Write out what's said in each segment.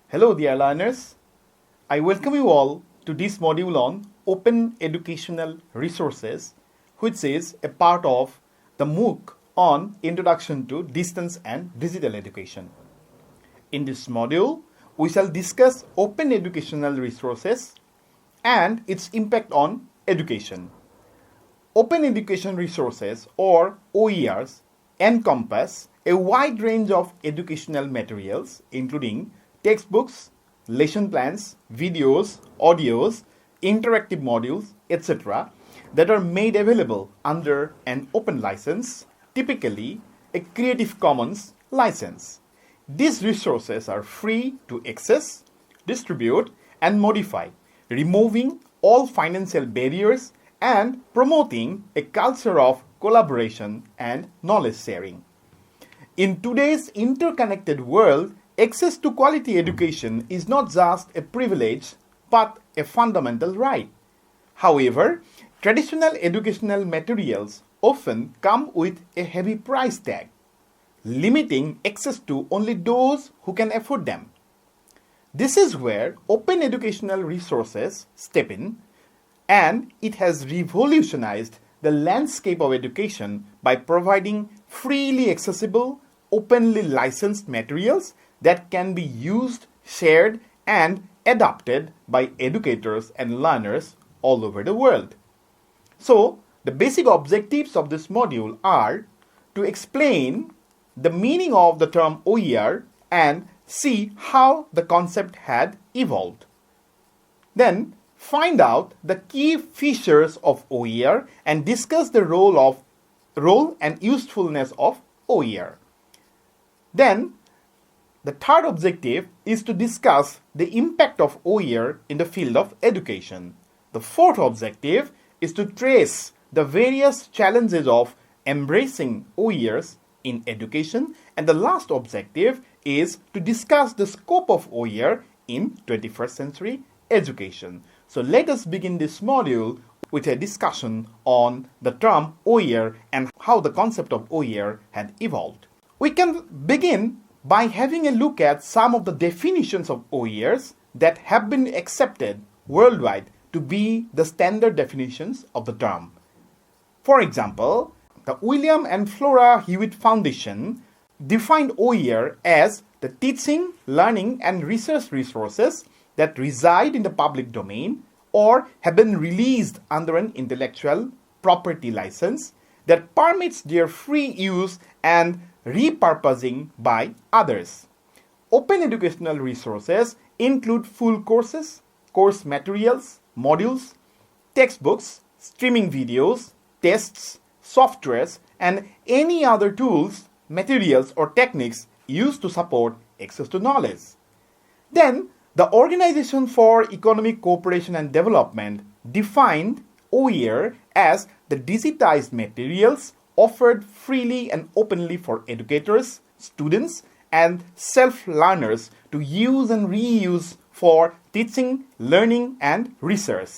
Hello dear learners, I welcome you all to this module on Open Educational Resources, which is a part of the MOOC on Introduction to Distance and Digital Education. In this module, we shall discuss open educational resources and its impact on education. Open education resources or OERs encompass a wide range of educational materials including textbooks, lesson plans, videos, audios, interactive modules, etc. that are made available under an open license, typically a Creative Commons license. These resources are free to access, distribute, and modify, removing all financial barriers and promoting a culture of collaboration and knowledge sharing. In today's interconnected world, access to quality education is not just a privilege but a fundamental right. However, traditional educational materials often come with a heavy price tag, limiting access to only those who can afford them. This is where open educational resources step in, and it has revolutionized the landscape of education by providing freely accessible, openly licensed materials that can be used, shared, and adopted by educators and learners all over the world. So, the basic objectives of this module are to explain the meaning of the term OER and see how the concept had evolved. Then, find out the key features of OER and discuss the role and usefulness of OER. Then, the third objective is to discuss the impact of OER in the field of education. The fourth objective is to trace the various challenges of embracing OERs in education, and the last objective is to discuss the scope of OER in 21st century education. So let us begin this module with a discussion on the term OER and how the concept of OER had evolved. We can begin by having a look at some of the definitions of OERs that have been accepted worldwide to be the standard definitions of the term. For example, the William and Flora Hewitt Foundation defined OER as the teaching, learning, and research resources that reside in the public domain or have been released under an intellectual property license that permits their free use and repurposing by others. Open educational resources include full courses, course materials, modules, textbooks, streaming videos, tests, softwares, and any other tools, materials, or techniques used to support access to knowledge. Then, the Organization for Economic Cooperation and Development defined OER as the digitized materials offered freely and openly for educators, students, and self-learners to use and reuse for teaching, learning, and research.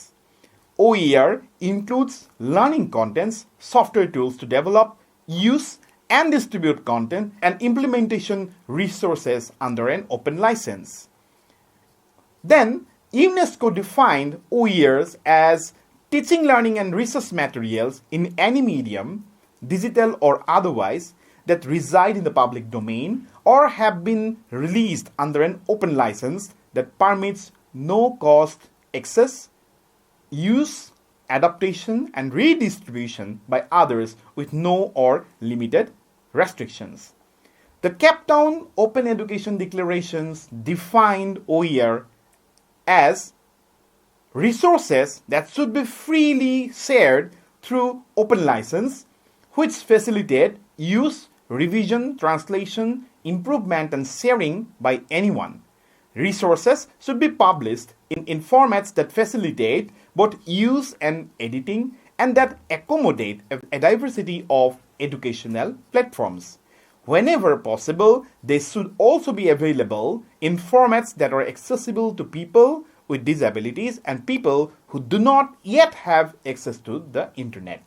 OER includes learning contents, software tools to develop, use, and distribute content, and implementation resources under an open license. Then, UNESCO defined OERs as teaching, learning, and research materials in any medium, digital or otherwise, that reside in the public domain or have been released under an open license that permits no cost access, use, adaptation, and redistribution by others with no or limited restrictions. The Cape Town Open Education Declarations defined OER as resources that should be freely shared through open license, which facilitate use, revision, translation, improvement, and sharing by anyone. Resources should be published in formats that facilitate both use and editing and that accommodate a diversity of educational platforms. Whenever possible, they should also be available in formats that are accessible to people with disabilities and people who do not yet have access to the internet.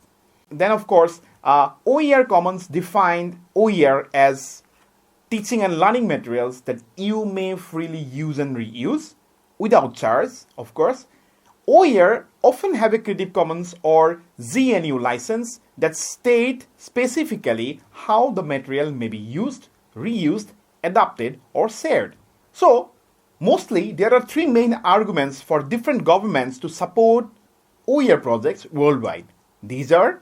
Then, of course, OER Commons defined OER as teaching and learning materials that you may freely use and reuse without charge, of course. OER often have a Creative Commons or GNU license that state specifically how the material may be used, reused, adapted, or shared. So, mostly there are three main arguments for different governments to support OER projects worldwide. These are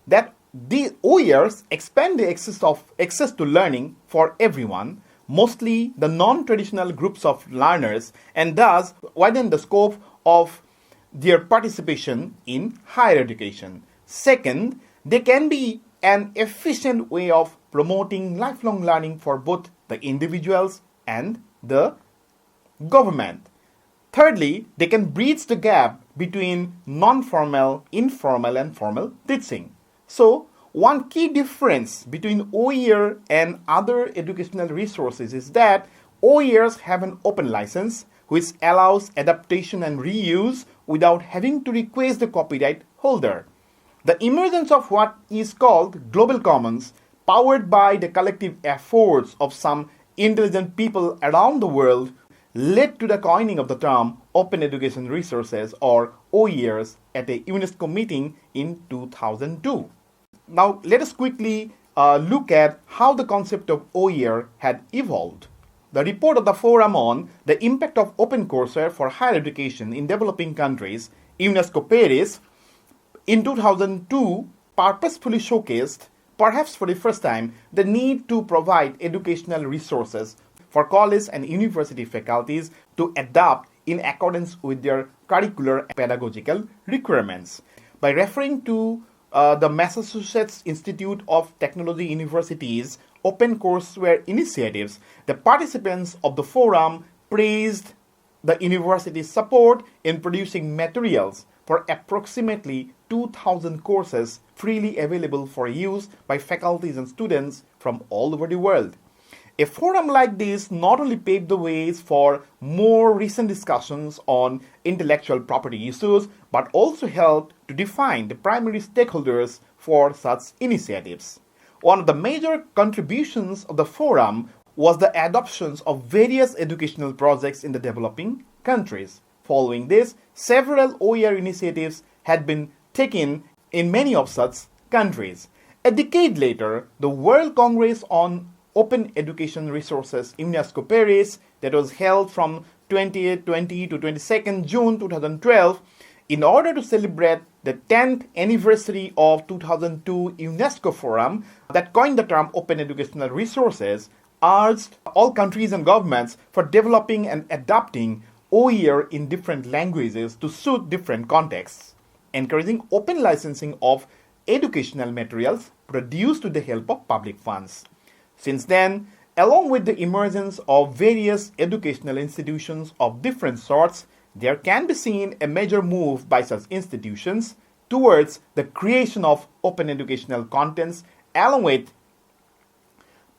that the OERs expand the access to learning for everyone, mostly the non-traditional groups of learners, and thus widen the scope of their participation in higher education. Second, they can be an efficient way of promoting lifelong learning for both the individuals and the government. Thirdly, they can bridge the gap between non-formal, informal, and formal teaching. So, one key difference between OER and other educational resources is that OERs have an open license which allows adaptation and reuse without having to request the copyright holder. The emergence of what is called Global Commons, powered by the collective efforts of some intelligent people around the world, led to the coining of the term Open Education Resources or OERs at a UNESCO meeting in 2002. Now let us quickly look at how the concept of OER had evolved. The report of the Forum on the Impact of OpenCourseware for Higher Education in Developing Countries, UNESCO Paris, in 2002 purposefully showcased, perhaps for the first time, the need to provide educational resources for college and university faculties to adapt in accordance with their curricular and pedagogical requirements. By referring to the Massachusetts Institute of Technology University's OpenCourseware initiatives, the participants of the forum praised the university's support in producing materials for approximately 2,000 courses freely available for use by faculties and students from all over the world. A forum like this not only paved the ways for more recent discussions on intellectual property issues, but also helped to define the primary stakeholders for such initiatives. One of the major contributions of the forum was the adoption of various educational projects in the developing countries. Following this, several OER initiatives had been taken in many of such countries. A decade later, the World Congress on Open Education Resources UNESCO Paris, that was held from 2020 to 22nd June 2012, in order to celebrate the 10th anniversary of 2002 UNESCO Forum that coined the term Open Educational Resources, urged all countries and governments for developing and adapting OER in different languages to suit different contexts, encouraging open licensing of educational materials produced with the help of public funds. Since then, along with the emergence of various educational institutions of different sorts, there can be seen a major move by such institutions towards the creation of open educational contents along with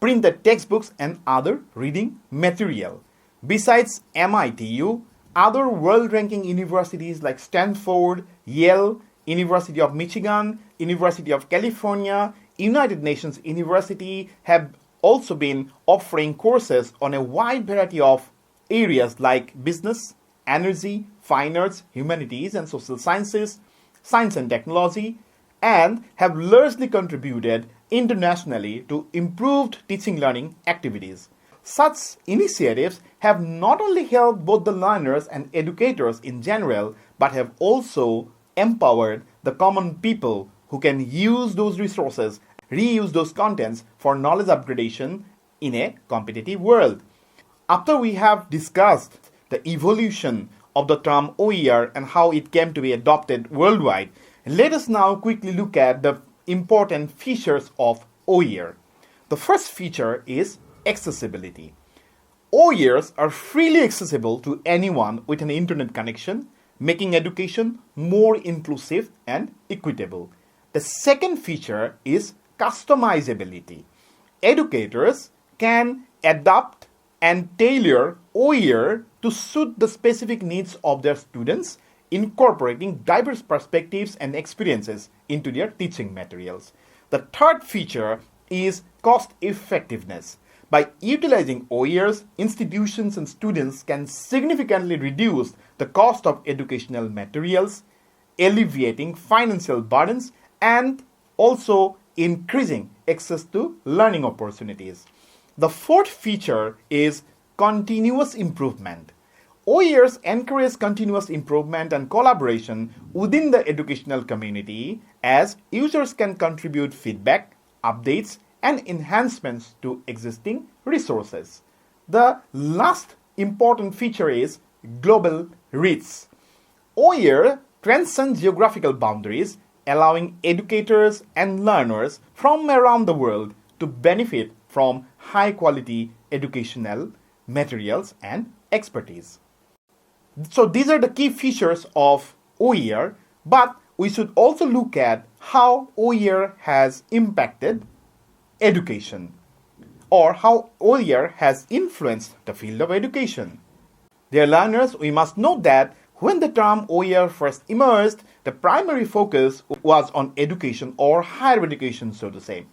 printed textbooks and other reading material. Besides MITU, other world-ranking universities like Stanford, Yale, University of Michigan, University of California, United Nations University have also been offering courses on a wide variety of areas like business, energy, fine arts, humanities and social sciences, science and technology, and have largely contributed internationally to improved teaching learning activities. Such initiatives have not only helped both the learners and educators in general, but have also empowered the common people who can use those resources, reuse those contents for knowledge upgradation in a competitive world. After we have discussed the evolution of the term OER and how it came to be adopted worldwide, let us now quickly look at the important features of OER. The first feature is accessibility. OERs are freely accessible to anyone with an internet connection, making education more inclusive and equitable. The second feature is customizability. Educators can adapt and tailor OER to suit the specific needs of their students, incorporating diverse perspectives and experiences into their teaching materials. The third feature is cost effectiveness. By utilizing OERs, institutions and students can significantly reduce the cost of educational materials, alleviating financial burdens, and also increasing access to learning opportunities. The fourth feature is continuous improvement. OERs encourage continuous improvement and collaboration within the educational community as users can contribute feedback, updates, and enhancements to existing resources. The last important feature is global reach. OER transcends geographical boundaries, allowing educators and learners from around the world to benefit from high-quality educational materials and expertise. So these are the key features of OER, but we should also look at how OER has impacted education or how OER has influenced the field of education. Dear learners, we must note that when the term OER first emerged, the primary focus was on education or higher education, so to say.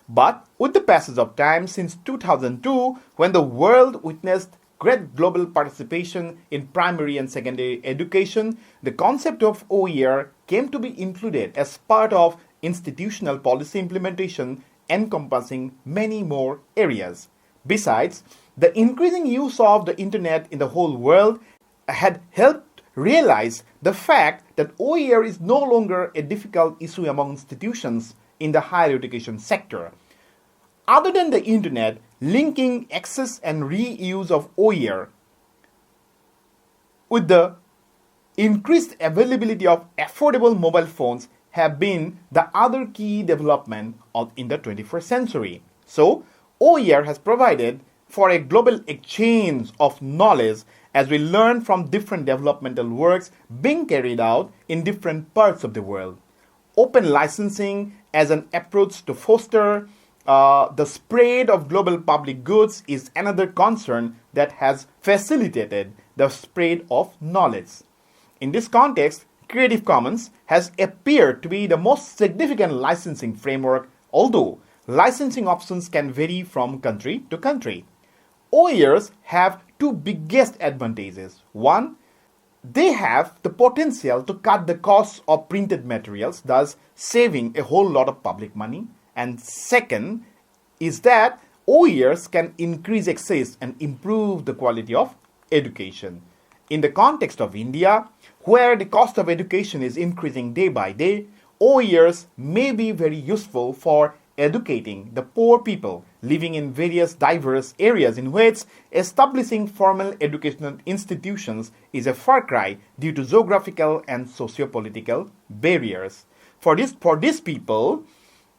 But with the passage of time since 2002, when the world witnessed great global participation in primary and secondary education, the concept of OER came to be included as part of institutional policy implementation encompassing many more areas. Besides, the increasing use of the internet in the whole world had helped realize the fact that OER is no longer a difficult issue among institutions in the higher education sector. Other than the internet, linking access and reuse of OER with the increased availability of affordable mobile phones have been the other key development in the 21st century. So, OER has provided for a global exchange of knowledge as we learn from different developmental works being carried out in different parts of the world. Open licensing as an approach to foster the spread of global public goods is another concern that has facilitated the spread of knowledge. In this context, Creative Commons has appeared to be the most significant licensing framework, although licensing options can vary from country to country. OERs have two biggest advantages. One, they have the potential to cut the costs of printed materials, thus saving a whole lot of public money. And second is that OERs can increase access and improve the quality of education. In the context of India, where the cost of education is increasing day by day, OERs may be very useful for educating the poor people living in various diverse areas in which establishing formal educational institutions is a far cry due to geographical and socio-political barriers. For these people,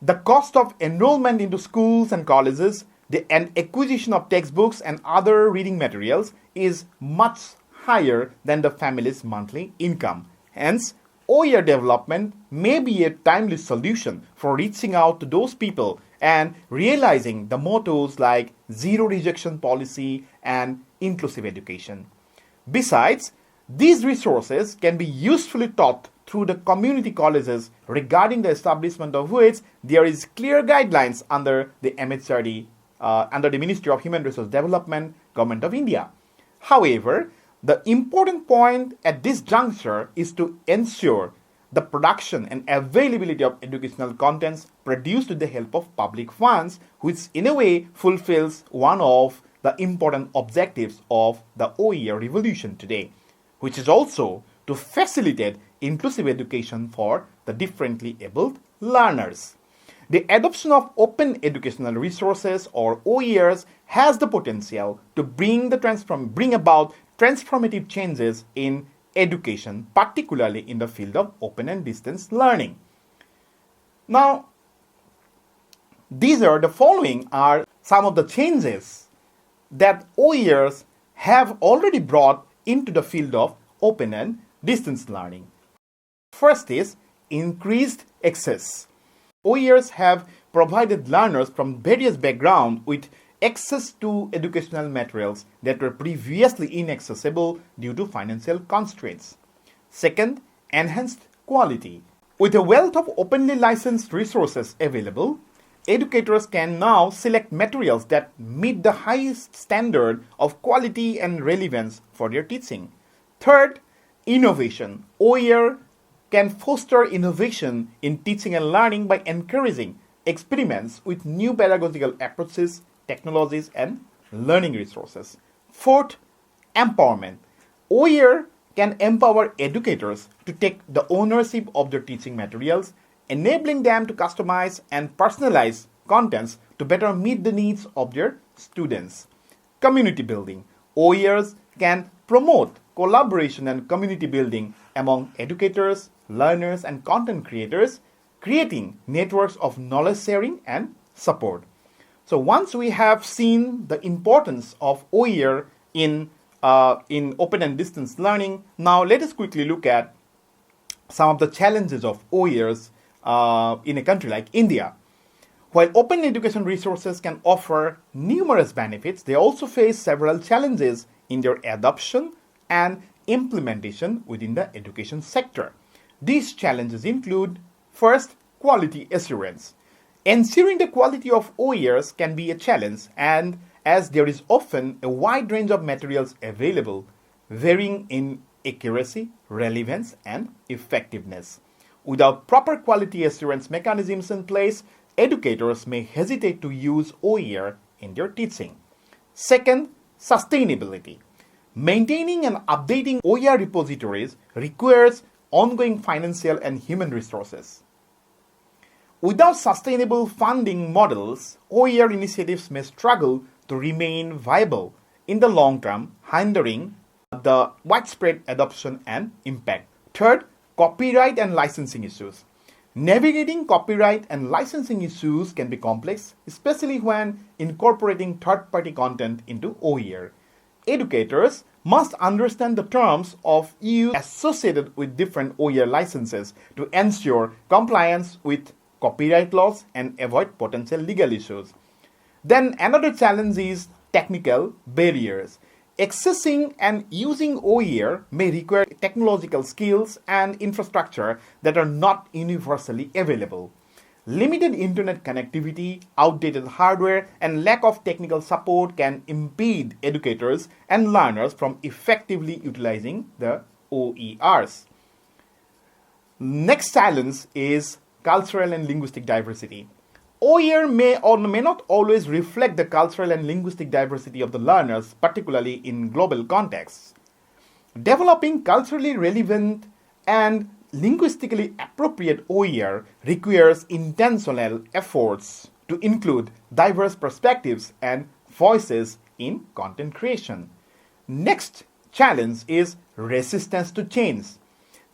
the cost of enrollment into schools and colleges and acquisition of textbooks and other reading materials is much higher than the family's monthly income. Hence, OER development may be a timely solution for reaching out to those people and realizing the mottos like zero rejection policy and inclusive education. Besides, these resources can be usefully taught through the community colleges regarding the establishment of which there is clear guidelines under the MHRD, under the Ministry of Human Resource Development, Government of India. However, the important point at this juncture is to ensure the production and availability of educational contents produced with the help of public funds, which in a way fulfills one of the important objectives of the OER revolution today, which is also to facilitate inclusive education for the differently abled learners. The adoption of open educational resources or OERs has the potential to bring about transformative changes in education, particularly in the field of open and distance learning. Now, the following are some of the changes that OERs have already brought into the field of open and distance learning. First is increased access. OERs have provided learners from various backgrounds with access to educational materials that were previously inaccessible due to financial constraints. Second, enhanced quality. With a wealth of openly licensed resources available, educators can now select materials that meet the highest standard of quality and relevance for their teaching. Third, innovation. OER can foster innovation in teaching and learning by encouraging experiments with new pedagogical approaches, technologies, and learning resources. Fourth, empowerment. OER can empower educators to take the ownership of their teaching materials, enabling them to customize and personalize contents to better meet the needs of their students. Community building. OERs can promote collaboration and community building among educators, learners, and content creators, creating networks of knowledge sharing and support. So once we have seen the importance of OER in open and distance learning, now let us quickly look at some of the challenges of OERs in a country like India. While open education resources can offer numerous benefits, they also face several challenges in their adoption and implementation within the education sector. These challenges include, first, quality assurance. Ensuring the quality of OERs can be a challenge, and as there is often a wide range of materials available, varying in accuracy, relevance, and effectiveness. Without proper quality assurance mechanisms in place, educators may hesitate to use OER in their teaching. Second, sustainability. Maintaining and updating OER repositories requires ongoing financial and human resources. Without sustainable funding models, OER initiatives may struggle to remain viable in the long term, hindering the widespread adoption and impact. Third, copyright and licensing issues. Navigating copyright and licensing issues can be complex, especially when incorporating third-party content into OER. Educators must understand the terms of use associated with different OER licenses to ensure compliance with copyright laws and avoid potential legal issues. Then another challenge is technical barriers. Accessing and using OER may require technological skills and infrastructure that are not universally available. Limited internet connectivity, outdated hardware, and lack of technical support can impede educators and learners from effectively utilizing the OERs. Next challenge is cultural and linguistic diversity. OER may or may not always reflect the cultural and linguistic diversity of the learners, particularly in global contexts. Developing culturally relevant and linguistically appropriate OER requires intentional efforts to include diverse perspectives and voices in content creation. Next challenge is resistance to change.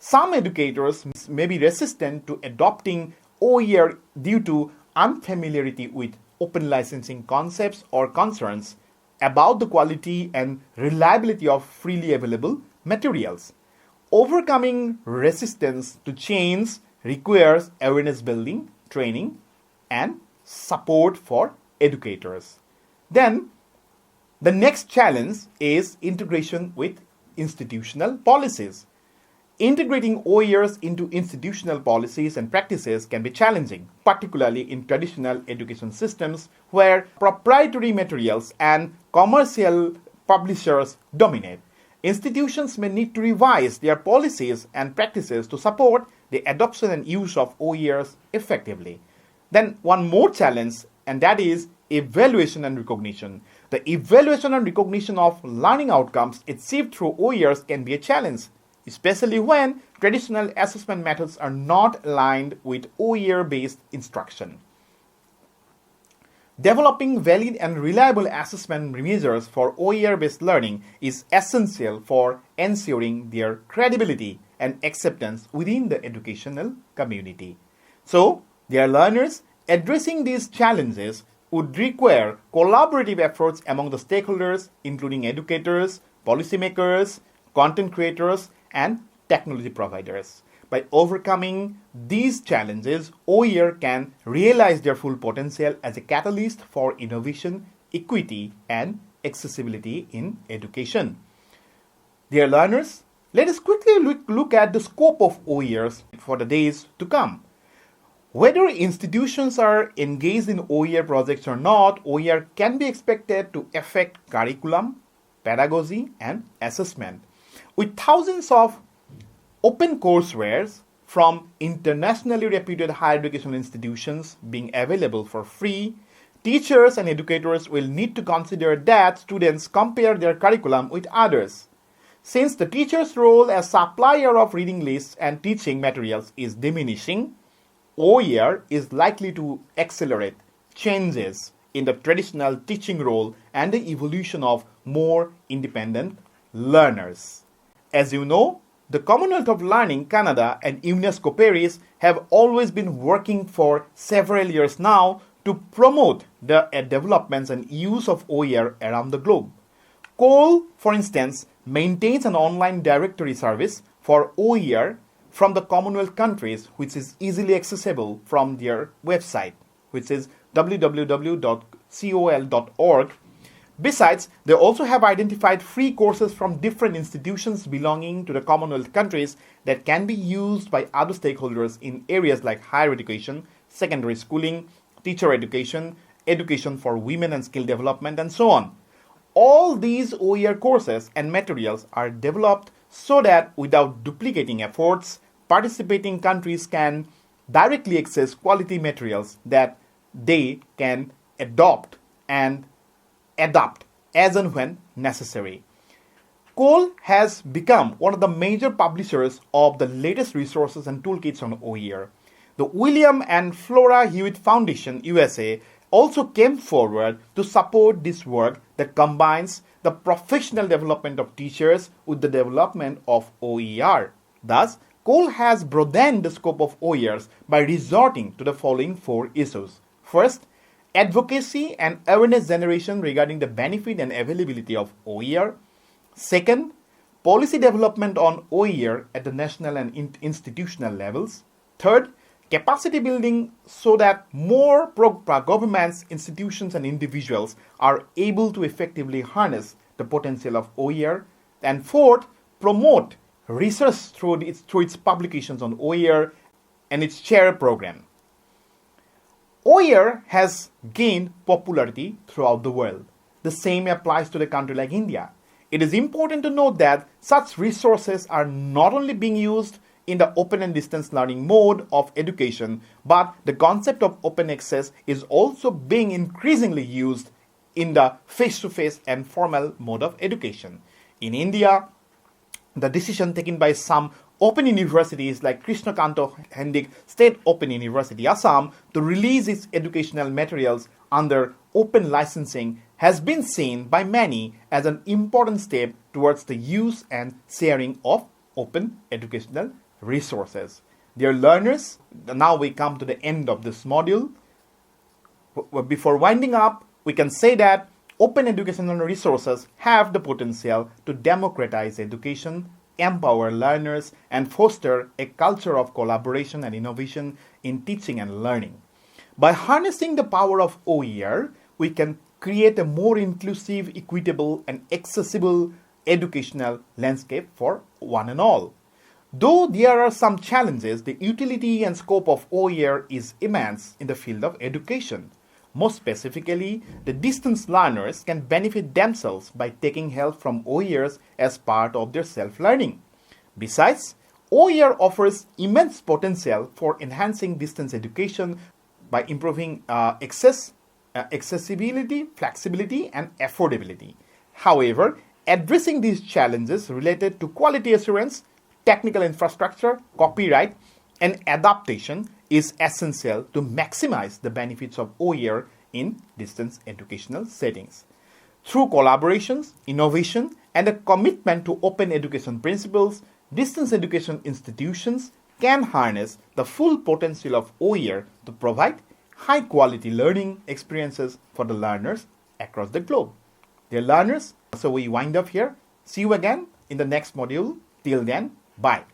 Some educators may be resistant to adopting OER due to unfamiliarity with open licensing concepts or concerns about the quality and reliability of freely available materials. Overcoming resistance to change requires awareness building, training, and support for educators. Then, the next challenge is integration with institutional policies. Integrating OERs into institutional policies and practices can be challenging, particularly in traditional education systems where proprietary materials and commercial publishers dominate. Institutions may need to revise their policies and practices to support the adoption and use of OERs effectively. Then one more challenge, and that is evaluation and recognition. The evaluation and recognition of learning outcomes achieved through OERs can be a challenge, especially when traditional assessment methods are not aligned with OER-based instruction. Developing valid and reliable assessment measures for OER-based learning is essential for ensuring their credibility and acceptance within the educational community. So, dear learners, addressing these challenges would require collaborative efforts among the stakeholders, including educators, policymakers, content creators, and technology providers. By overcoming these challenges, OER can realize their full potential as a catalyst for innovation, equity, and accessibility in education. Dear learners, let us quickly look at the scope of OERs for the days to come. Whether institutions are engaged in OER projects or not, OER can be expected to affect curriculum, pedagogy, and assessment. With thousands of open coursewares from internationally reputed higher educational institutions being available for free, teachers and educators will need to consider that students compare their curriculum with others. Since the teacher's role as supplier of reading lists and teaching materials is diminishing, OER is likely to accelerate changes in the traditional teaching role and the evolution of more independent learners. As you know, the Commonwealth of Learning Canada and UNESCO Paris have always been working for several years now to promote the developments and use of OER around the globe. COLE, for instance, maintains an online directory service for OER from the Commonwealth countries, which is easily accessible from their website, which is www.col.org. Besides, they also have identified free courses from different institutions belonging to the Commonwealth countries that can be used by other stakeholders in areas like higher education, secondary schooling, teacher education, education for women and skill development, and so on. All these OER courses and materials are developed so that without duplicating efforts, participating countries can directly access quality materials that they can adopt and adapt as and when necessary. COLE has become one of the major publishers of the latest resources and toolkits on OER. The William and Flora Hewitt Foundation, USA, also came forward to support this work that combines the professional development of teachers with the development of OER. Thus, COLE has broadened the scope of OERs by resorting to the following four issues. First, advocacy and awareness generation regarding the benefit and availability of OER. Second, policy development on OER at the national and institutional levels. Third, capacity building so that more governments, institutions, and individuals are able to effectively harness the potential of OER. And fourth, promote research through its publications on OER and its chair program. OER has gained popularity throughout the world. The same applies to a country like India. It is important to note that such resources are not only being used in the open and distance learning mode of education, but the concept of open access is also being increasingly used in the face-to-face and formal mode of education. In India, the decision taken by some open universities like Krishnakanto Hendik State Open University, Assam, to release its educational materials under open licensing has been seen by many as an important step towards the use and sharing of open educational resources. Dear learners, now we come to the end of this module. Before winding up, we can say that open educational resources have the potential to democratize education, empower learners, and foster a culture of collaboration and innovation in teaching and learning. By harnessing the power of OER, we can create a more inclusive, equitable, and accessible educational landscape for one and all. Though there are some challenges, the utility and scope of OER is immense in the field of education. Most specifically, the distance learners can benefit themselves by taking help from OERs as part of their self-learning. Besides, OER offers immense potential for enhancing distance education by improving accessibility, flexibility, and affordability. However, addressing these challenges related to quality assurance, technical infrastructure, copyright, and adaptation is essential to maximize the benefits of OER in distance educational settings. Through collaborations, innovation, and a commitment to open education principles, distance education institutions can harness the full potential of OER to provide high-quality learning experiences for the learners across the globe. Dear learners, so we wind up here. See you again in the next module. Till then, bye.